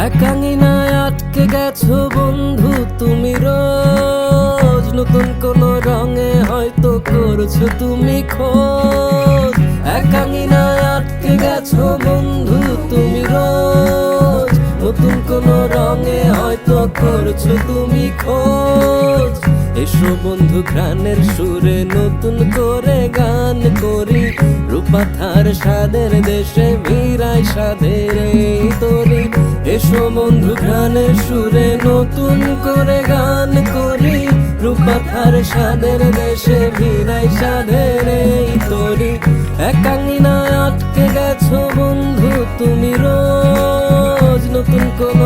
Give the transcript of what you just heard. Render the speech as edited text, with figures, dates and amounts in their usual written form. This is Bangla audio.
একাঙ্গিনায় আটকে গেছো বন্ধু তুমি রোজ, নতুন কোন রঙে হয়তো করছো তুমি খোঁজ। একাঙ্গিনায় আটকে গেছো বন্ধু তুমি রোজ, নতুন কোন রঙে হয়তো করছো তুমি খোঁজ। এসো বন্ধু ঘ্রাণের সুরে নতুন করে গান করি, রূপাথার স্বাদের দেশে মিরাই স্বাদের এই তরি। এসো বন্ধু ঘ্রাণের সুরে নতুন করে গান করি, রূপাথার স্বাদের দেশে মিরাই স্বাদের এই তরি। একাঙ্গিনায় আটকে গেছো বন্ধু তুমি রোজ, নতুন কোন